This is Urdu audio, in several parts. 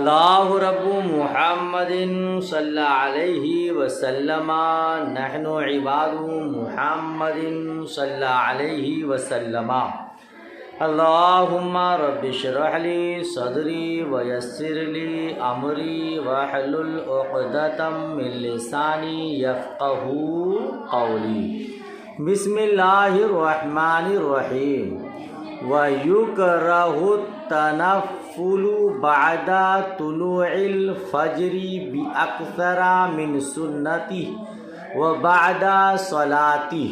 اللہ رب محمد صلی علیہ وسلم نحن عباد محمد صلی علیہ وسلم اللہم رب اشرح لی صدری ویسر لی امری واحلل عقدۃ من لسانی یفقہوا قولی۔ بسم اللہ الرحمن الرحیم۔ وَيُكْرَهُ التَّنَفُّلُ بَعْدَ طُلُوعِ الْفَجْرِ بِأَكْثَرَ مِنْ سُنَّتِهِ وَبَعْدَ صَلَاتِهِ۔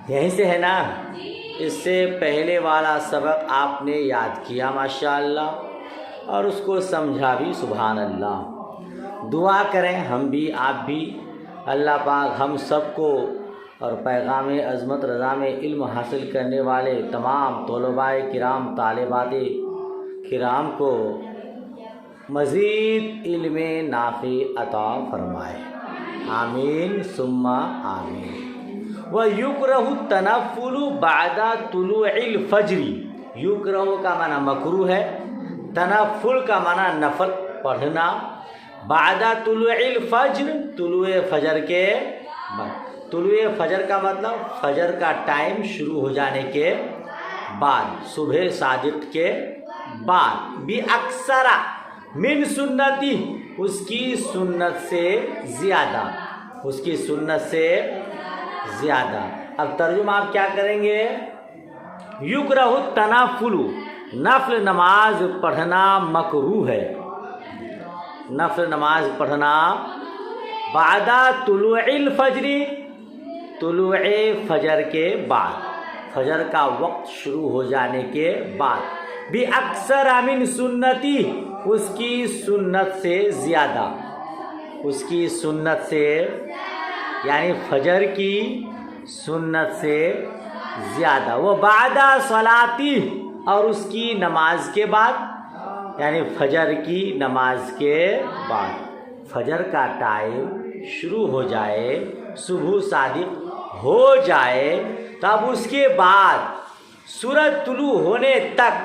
یہیں سے ہے نا، اس سے پہلے والا سبق آپ نے یاد کیا ماشاءاللہ، اور اس کو سمجھا بھی سبحان اللہ۔ دعا کریں ہم بھی آپ بھی، اللہ پاک ہم سب کو اور پیغام عظمت رضا میں علم حاصل کرنے والے تمام طلباء کرام طالبات کرام کو مزید علم نافع عطا فرمائے، آمین ثم آمین۔ وَيُكْرَهُ التَّنَفُّلُ بَعْدَ طُلُوعِ الْفَجْرِ۔ یکرہ کا معنی مکروہ ہے، تنفل کا معنی نفل پڑھنا، بعد طلوع الفجر طلوع فجر کے بعد۔ طلوع فجر کا مطلب فجر کا ٹائم شروع ہو جانے کے بعد، صبح صادق کے بعد، بھی اکثر من سنتی، اس کی سنت سے زیادہ، اس کی سنت سے زیادہ۔ اب ترجمہ آپ کیا کریں گے؟ یکرہ التنفل، نفل نماز پڑھنا مکروہ ہے، نفل نماز پڑھنا بعد طلوع الفجر، طلوع فجر کے بعد، فجر کا وقت شروع ہو جانے کے بعد، بھی اکثر من سنتی، اس کی سنت سے زیادہ، اس کی سنت سے یعنی فجر کی سنت سے زیادہ، وہ بعد صلاتی، اور اس کی نماز کے بعد یعنی فجر کی نماز کے بعد، فجر کا ٹائم شروع ہو جائے، صبح صادق ہو جائے، تب اس کے بعد سورج طلوع ہونے تک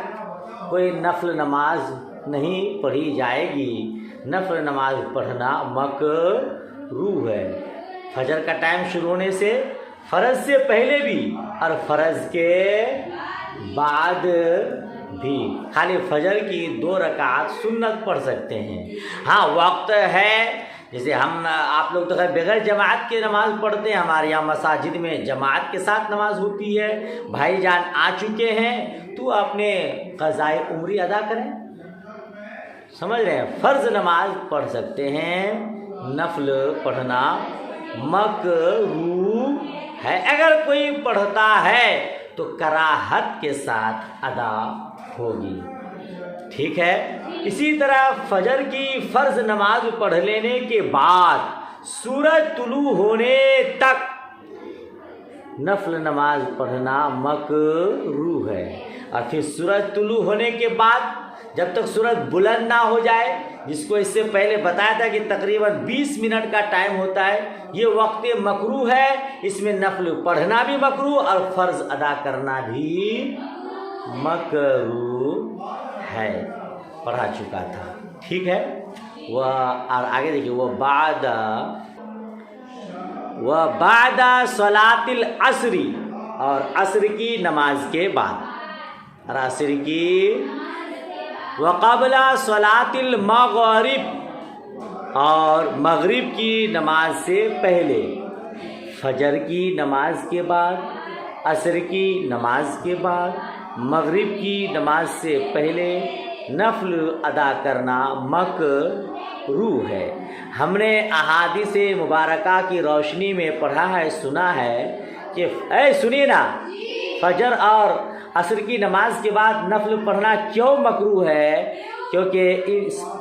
کوئی نفل نماز نہیں پڑھی جائے گی۔ نفل نماز پڑھنا مکروہ ہے، فجر کا ٹائم شروع ہونے سے، فرض سے پہلے بھی اور فرض کے بعد بھی۔ خالی فجر کی 2 رکعات سنت پڑھ سکتے ہیں، ہاں وقت ہے، جیسے ہم آپ لوگ تو بغیر جماعت کے نماز پڑھتے ہیں، ہمارے یہاں مساجد میں جماعت کے ساتھ نماز ہوتی ہے۔ بھائی جان آ چکے ہیں تو اپنے قضائے عمری ادا کریں، سمجھ رہے ہیں؟ فرض نماز پڑھ سکتے ہیں، نفل پڑھنا مکروہ ہے۔ اگر کوئی پڑھتا ہے تو کراہت کے ساتھ ادا ہوگی، ٹھیک ہے؟ اسی طرح فجر کی فرض نماز پڑھ لینے کے بعد سورج طلوع ہونے تک نفل نماز پڑھنا مکروہ ہے، اور پھر سورج طلوع ہونے کے بعد جب تک سورج بلند نہ ہو جائے، جس کو اس سے پہلے بتایا تھا کہ تقریباً 20 منٹ کا ٹائم ہوتا ہے، یہ وقت مکروہ ہے، اس میں نفل پڑھنا بھی مکروہ اور فرض ادا کرنا بھی مکروہ ہے، پڑھا چکا تھا، ٹھیک ہے؟ وہ اور آگے دیکھیے، وہ بعد صلاۃ العصر، اور عصر کی نماز کے بعد، اور عصر کی، وقبل صلاۃ المغرب، اور مغرب کی نماز سے پہلے، فجر کی نماز کے بعد، عصر کی نماز کے بعد، مغرب کی نماز سے پہلے نفل ادا کرنا مکروہ ہے۔ ہم نے احادیث مبارکہ کی روشنی میں پڑھا ہے، سنا ہے کہ سنیے نا، فجر اور عصر کی نماز کے بعد نفل پڑھنا کیوں مکروہ ہے؟ کیونکہ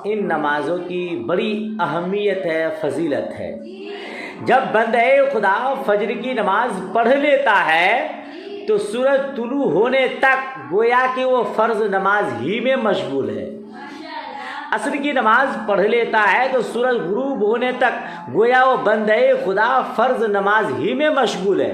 ان نمازوں کی بڑی اہمیت ہے، فضیلت ہے۔ جب بندہ خدا فجر کی نماز پڑھ لیتا ہے تو سورج طلوع ہونے تک گویا کہ وہ فرض نماز ہی میں مشغول ہے۔ عصر کی نماز پڑھ لیتا ہے تو سورج غروب ہونے تک گویا وہ بندہ خدا فرض نماز ہی میں مشغول ہے،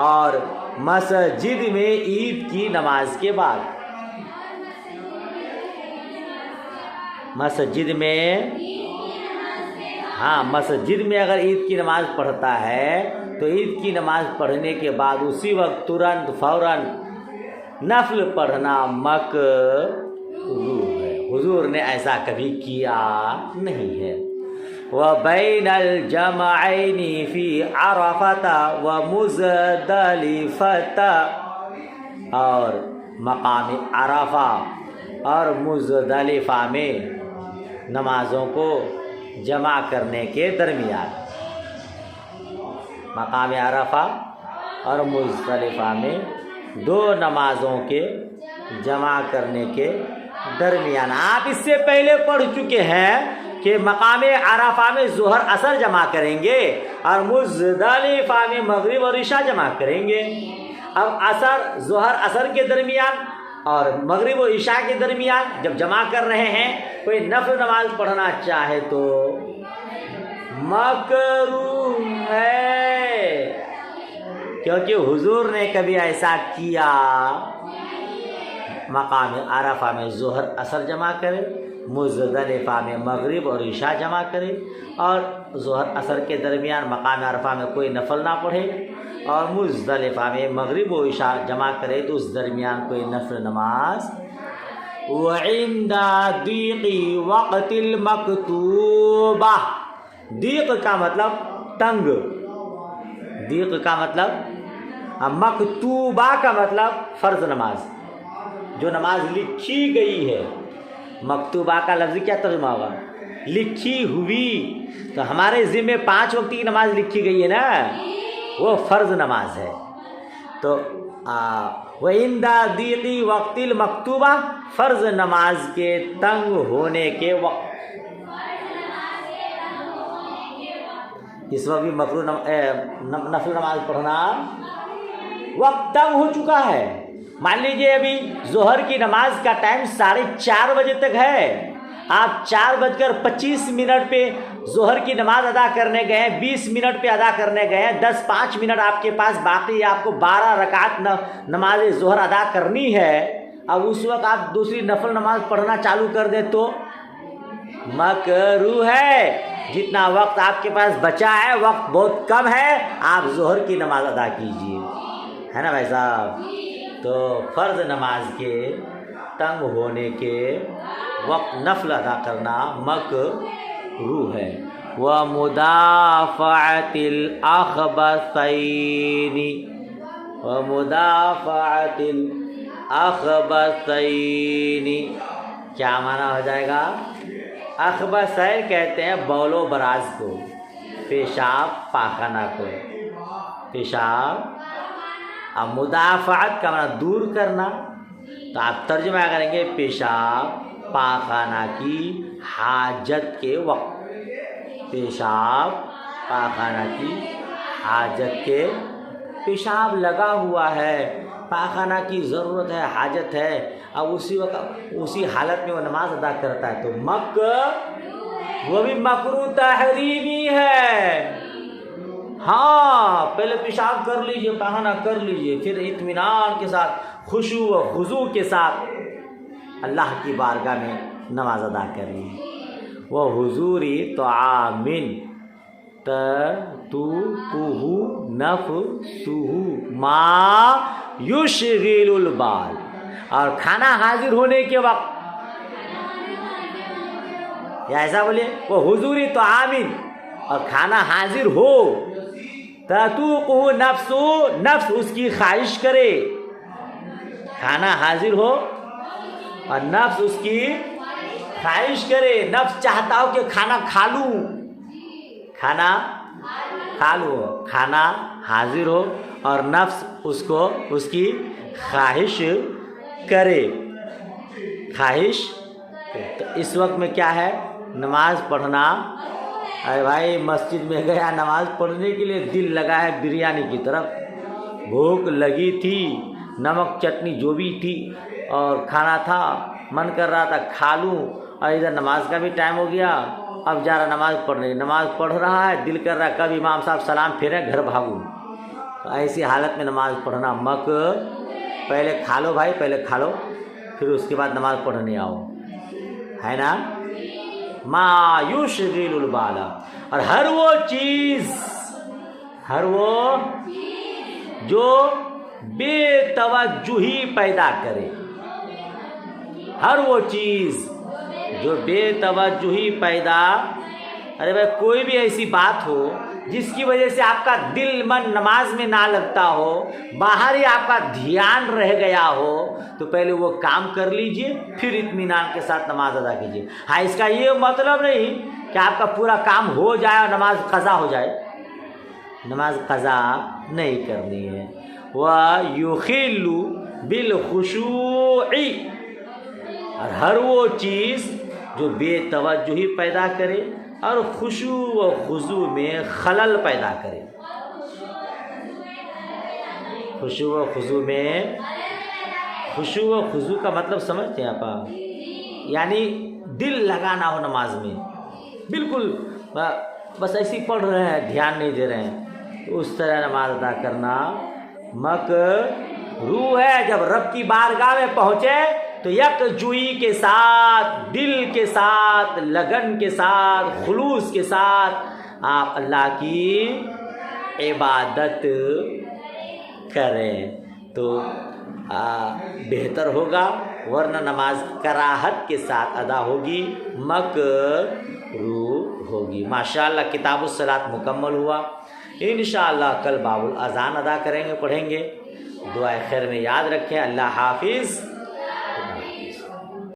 اور مسجد میں عید کی نماز کے بعد، مسجد میں، ہاں مسجد میں اگر عید کی نماز پڑھتا ہے تو عید کی نماز پڑھنے کے بعد اسی وقت ترنت فوراً نفل پڑھنا مکروہ ہے۔ حضور نے ایسا کبھی کیا نہیں ہے۔ وَبَيْنَ الْجَمْعَيْنِ فِي عَرَفَةَ وَمُزْدَلِفَةَ، اور مقام عرفہ اور مزدلفہ میں نمازوں کو جمع کرنے کے درمیان، مقام عرفہ اور مزدلفہ میں دو نمازوں کے جمع کرنے کے درمیان۔ آپ اس سے پہلے پڑھ چکے ہیں کہ مقام عرفہ میں ظہر عصر جمع کریں گے اور مزدلفہ میں مغرب اور عشاء جمع کریں گے۔ اب عصر، ظہر عصر کے درمیان اور مغرب و عشاء کے درمیان جب جمع کر رہے ہیں، کوئی نفل نماز پڑھنا چاہے تو مکروہ ہے، کیونکہ حضور نے کبھی ایسا کیا، مقام عرفہ میں ظہر عصر جمع کرے، مزدلفہ میں مغرب اور عشاء جمع کرے، اور ظہر عصر کے درمیان مقام عرفہ میں کوئی نفل نہ پڑھے، اور مزدلفہ میں مغرب و عشاء جمع کرے تو اس درمیان کوئی نفل نماز۔ وعند ضیق وقت المکتوبہ، ضیق کا مطلب تنگ، ضیق کا مطلب، مکتوبہ کا مطلب فرض نماز، جو نماز لکھی گئی ہے۔ مکتوبہ کا لفظ کیا ترجمہ ہوگا؟ لکھی ہوئی۔ تو ہمارے ذمہ 5 وقت کی نماز لکھی گئی ہے نا، وہ فرض نماز ہے۔ تو وَعِنْدَ ضِيقِ وَقْتِ الْمَكْتُوبَةِ، فرض نماز کے تنگ ہونے کے وقت، اس وقت بھی مکروہ نفل نماز پڑھنا، وقت تنگ ہو چکا ہے۔ مان لیجئے ابھی ظہر کی نماز کا ٹائم 4:30 بجے تک ہے، آپ 4:25 پہ ظہر کی نماز ادا کرنے گئے ہیں، 20 منٹ پہ ادا کرنے گئے ہیں، 10-5 منٹ آپ کے پاس باقی، آپ کو 12 رکعت نماز ظہر ادا کرنی ہے۔ اب اس وقت آپ دوسری نفل نماز پڑھنا چالو کر دیں تو مکروہ ہے۔ جتنا وقت آپ کے پاس بچا ہے، وقت بہت کم ہے، آپ ظہر کی نماز ادا کیجیے، ہے نا بھائی صاحب؟ تو فرض نماز کے تنگ ہونے کے وقت نفل ادا کرنا مکروہ ہے۔ وَمُدَافَعَةِ الْأَخْبَثَيْنِ، وَمُدَافَعَةِ الْأَخْبَثَيْنِ، کیا معنی ہو جائے گا؟ اخبثین کہتے ہیں بول و براز کو، پیشاب پاخانہ کو، پیشاب۔ اب مدافعت کا معنی دور کرنا، تو آپ ترجمہ کریں گے پیشاب پاخانہ کی حاجت کے وقت، پیشاب پاخانہ کی حاجت کے، پیشاب لگا ہوا ہے، پاخانہ کی ضرورت ہے، حاجت ہے، اب اسی وقت اسی حالت میں وہ نماز ادا کرتا ہے تو وہ بھی مکروہ تحریمی ہے۔ ہاں پہلے پیشاب کر لیجئے، پاخانہ کر لیجئے، پھر اطمینان کے ساتھ، خشوع و خضوع کے ساتھ اللہ کی بارگاہ میں نماز ادا کریں۔ وہ حضوری طعام تَتُوقُهُ نَفْسُهُ مَا يُشْغِلُ الْبَالَ، اور کھانا حاضر ہونے کے وقت، یا ایسا بولیے وہ حضوری طعام، اور کھانا حاضر ہو، تَتُوقُهُ نَفْسُهُ، نفس اس کی خواہش کرے، کھانا حاضر ہو اور نفس اس کی خواہش کرے، نفس چاہتا ہو کہ کھانا کھا لوں، کھانا کھا لوں، کھانا حاضر ہو اور نفس اس کو اس کی خواہش کرے، خواہش۔ تو اس وقت میں کیا ہے؟ نماز پڑھنا، ارے بھائی مسجد میں گیا نماز پڑھنے کے لیے، دل لگا ہے بریانی کی طرف، بھوک لگی تھی، نمک چٹنی جو بھی تھی اور کھانا تھا، من کر رہا تھا کھا لوں، اور ادھر نماز کا بھی ٹائم ہو گیا، اب جا رہا نماز پڑھنے، نماز پڑھ رہا ہے، دل کر رہا ہے کب امام صاحب سلام پھیریں گھر بھاگوں، تو ایسی حالت میں نماز پڑھنا مک پہلے کھا لو بھائی، پہلے کھا لو، پھر اس کے بعد نماز پڑھنے آؤ، ہے نا. ما یشغل البال، اور ہر وہ چیز جو بے توجہی پیدا کرے، ہر وہ چیز جو بے توجہی پیدا، ارے بھائی کوئی بھی ایسی بات ہو جس کی وجہ سے آپ کا دل من نماز میں نہ لگتا ہو، باہر ہی آپ کا دھیان رہ گیا ہو، تو پہلے وہ کام کر لیجئے، پھر اطمینان کے ساتھ نماز ادا کیجئے. ہاں اس کا یہ مطلب نہیں کہ آپ کا پورا کام ہو جائے اور نماز قضا ہو جائے، نماز قضا نہیں کرنی ہے. وَيُخِلُّ بِالْخُشُوعِ، اور ہر وہ چیز جو بے توجہی پیدا کرے اور خشوع و خضوع میں خلل پیدا کرے. خشوع و خضوع میں، خشوع و خضوع کا مطلب سمجھتے ہیں آپ؟ یعنی دل لگانا ہو نماز میں، بالکل بس ایسے ہی پڑھ رہے ہیں، دھیان نہیں دے رہے ہیں، تو اس طرح نماز ادا کرنا مکروہ ہے. جب رب کی بارگاہ میں پہنچے تو یکجوئی کے ساتھ، دل کے ساتھ، لگن کے ساتھ، خلوص کے ساتھ آپ اللہ کی عبادت کریں تو بہتر ہوگا، ورنہ نماز کراہت کے ساتھ ادا ہوگی، مکروہ ہوگی. ماشاءاللہ کتاب الصلاۃ مکمل ہوا. انشاءاللہ کل باب الاذان ادا کریں گے، پڑھیں گے. دعائے خیر میں یاد رکھیں. اللہ حافظ.